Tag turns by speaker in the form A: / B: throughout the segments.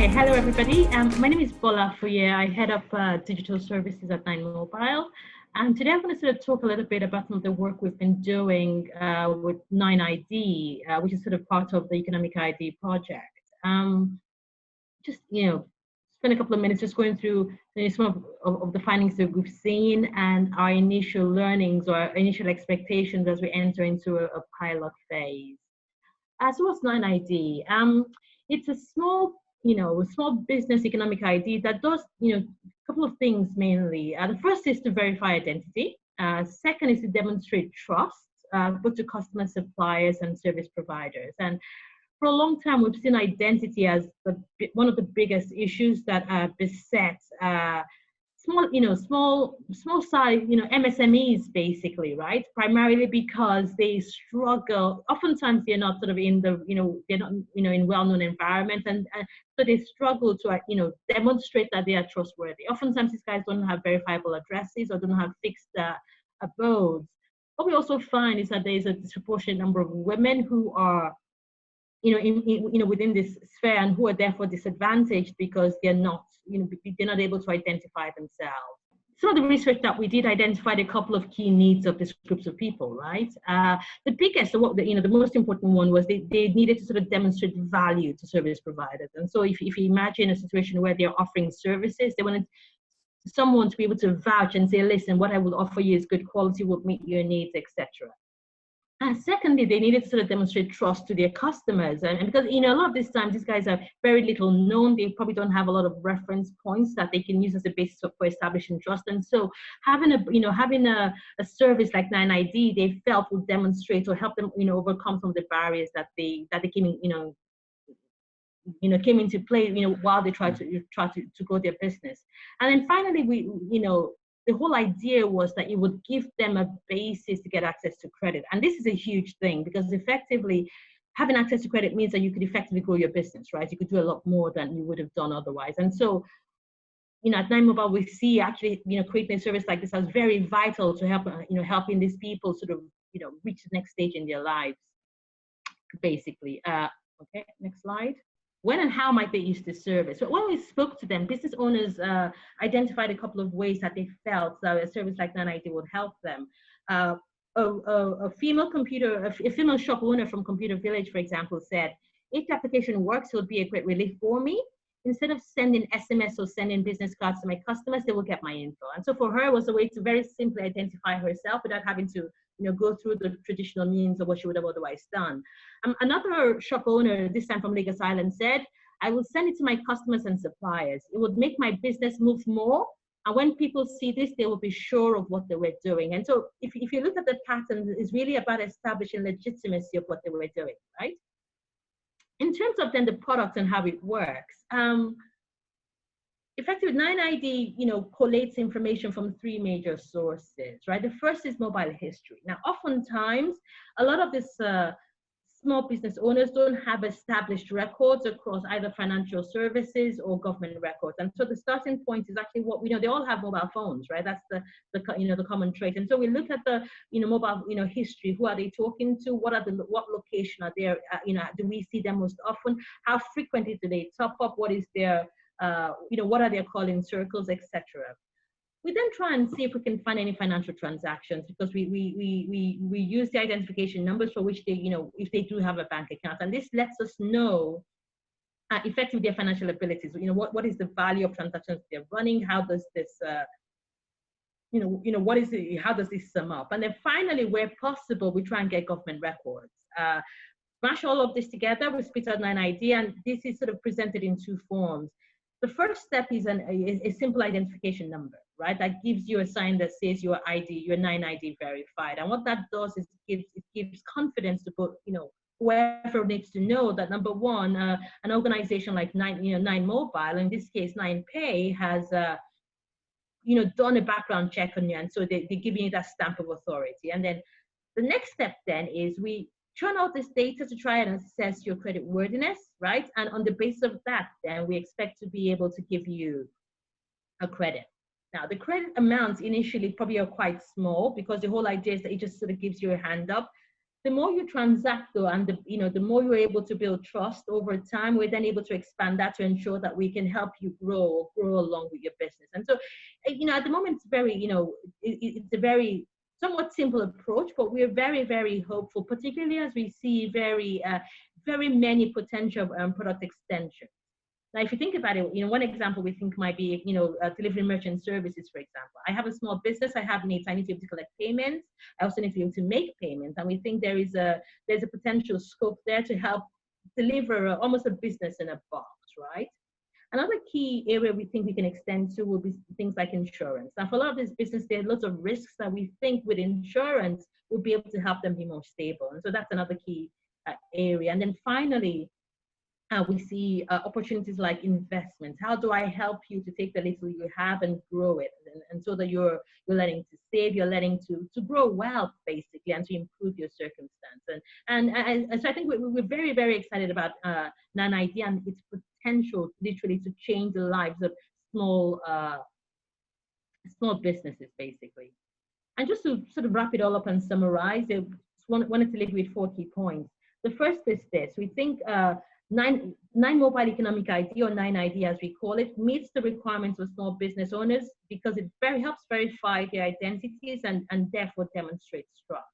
A: Hello everybody. My name is Bola Afuye. I head up digital services at 9Mobile. And today I'm going to sort of talk a little bit about some of the work we've been doing with 9ID, which is sort of part of the Economic ID project. Just, spend a couple of minutes just going through some of the findings that we've seen and our initial learnings or our initial expectations as we enter into a pilot phase. So what's 9ID? It's a small business economic ID that does, a couple of things mainly. The first is to verify identity. Second is to demonstrate trust, both to customers, suppliers, and service providers. And for a long time, we've seen identity as one of the biggest issues that beset small size, MSMEs basically, right? Primarily because they struggle. Oftentimes they're not sort of in the, they're not, in well-known environments, and so they struggle to, demonstrate that they are trustworthy. Oftentimes these guys don't have verifiable addresses or don't have fixed abodes. What we also find is that there is a disproportionate number of women who are within this sphere and who are therefore disadvantaged because they're not able to identify themselves. Some of the research that we did identified a couple of key needs of these groups of people, right? The biggest, the most important one was they needed to sort of demonstrate value to service providers. And so if you imagine a situation where they're offering services, they wanted someone to be able to vouch and say, listen, what I will offer you is good quality, will meet your needs, etc. And secondly, they needed to sort of demonstrate trust to their customers. And because, a lot of this time, these guys are very little known. They probably don't have a lot of reference points that they can use as a basis for establishing trust. And so having a service like 9ID, they felt would demonstrate or help them, overcome some of the barriers that they came into play, while they try to grow their business. And then finally, the whole idea was that it would give them a basis to get access to credit. And this is a huge thing because effectively having access to credit means that you could effectively grow your business, right? You could do a lot more than you would have done otherwise. And so, at 9Mobile, we see actually, creating a service like this as very vital to help, helping these people sort of, reach the next stage in their lives, basically. Okay, next slide. When and how might they use this service? So when we spoke to them, business owners identified a couple of ways that they felt that a service like 9ID would help them. A female shop owner from Computer Village, for example, said, if the application works, it would be a great relief for me. Instead of sending SMS or sending business cards to my customers, they will get my info. And so for her, it was a way to very simply identify herself without having to go through the traditional means of what she would have otherwise done. Another shop owner, this time from Lagos Island, said, I will send it to my customers and suppliers. It would make my business move more. And when people see this, they will be sure of what they were doing. And so if you look at the pattern, it's really about establishing legitimacy of what they were doing, right? In terms of then the product and how it works, effectively, 9ID, collates information from three major sources, right? The first is mobile history. Now, oftentimes, a lot of these small business owners don't have established records across either financial services or government records. And so the starting point is actually what we know. They all have mobile phones, right? That's the common trait. And so we look at the mobile history. Who are they talking to? What location are they? Do we see them most often? How frequently do they top up? What is their what are their calling circles, etc. We then try and see if we can find any financial transactions because we use the identification numbers for which they, if they do have a bank account, and this lets us know effectively their financial abilities. What is the value of transactions they're running? How does this, how does this sum up? And then finally, where possible, we try and get government records. Mash all of this together, we spit out 9ID, and this is sort of presented in two forms. The first step is a simple identification number, right? That gives you a sign that says your ID, your 9ID verified. And what that does is it gives confidence to put, whoever needs to know that, number one, an organization like 9Mobile, in this case 9Pay, has done a background check on you, and so they're giving you that stamp of authority. And then the next step then is we churn out this data to try and assess your credit worthiness, right? And on the basis of that, then we expect to be able to give you a credit. Now, the credit amounts initially probably are quite small because the whole idea is that it just sort of gives you a hand up. the more you transact though, and the more you're able to build trust over time, we're then able to expand that to ensure that we can help you grow along with your business. And so, at the moment, it's very, it's a very somewhat simple approach, but we're very, very hopeful, particularly as we see very many potential product extensions. Now, if you think about it, one example we think might be, delivery merchant services, for example. I have a small business. I need to be able to collect payments. I also need to be able to make payments. And we think there's a potential scope there to help deliver almost a business in a box, right? Another key area we think we can extend to will be things like insurance. Now, for a lot of this business, there are lots of risks that we think with insurance will be able to help them be more stable. And so that's another key area. And then finally, we see opportunities like investments. How do I help you to take the little you have and grow it, and so that you're letting to save, you're letting to grow wealth basically, and to improve your circumstance. And so I think we're very, very excited about 9ID and its potential literally to change the lives of small businesses basically. And just to sort of wrap it all up and summarize, I wanted to leave you with 4 key points. The first is this: we think 9Mobile Economic ID, or 9ID as we call it, meets the requirements of small business owners because it helps verify their identities and therefore demonstrates trust.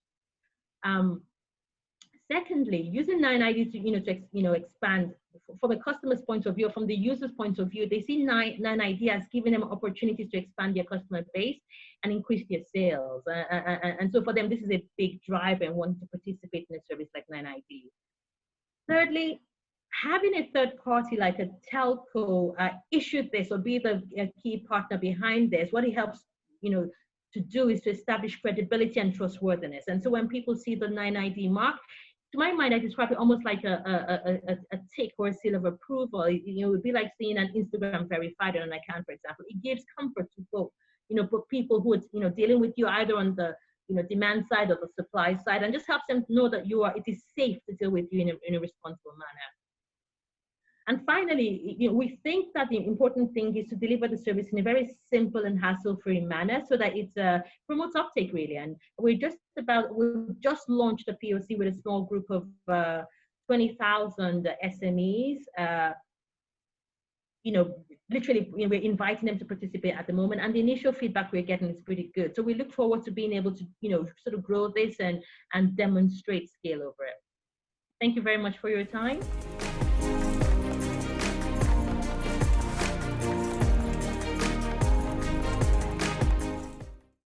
A: Secondly, using 9ID to expand from the customer's point of view, from the user's point of view, they see 9ID as giving them opportunities to expand their customer base and increase their sales. And so for them, this is a big driver and wanting to participate in a service like 9ID. Thirdly, having a third party like a telco issue this or be the key partner behind this, what it helps to do is to establish credibility and trustworthiness. And so when people see the 9ID mark, to my mind, I describe it almost like a tick or a seal of approval. It would be like seeing an Instagram verified on an account, for example. It gives comfort to both, for people who are dealing with you either on the demand side or the supply side, and just helps them know that it is safe to deal with you in a responsible manner. And finally, we think that the important thing is to deliver the service in a very simple and hassle-free manner so that it promotes uptake, really. And we've just launched a POC with a small group of 20,000 SMEs. Literally, we're inviting them to participate at the moment, and the initial feedback we're getting is pretty good. So we look forward to being able to, sort of grow this and demonstrate scale over it. Thank you very much for your time.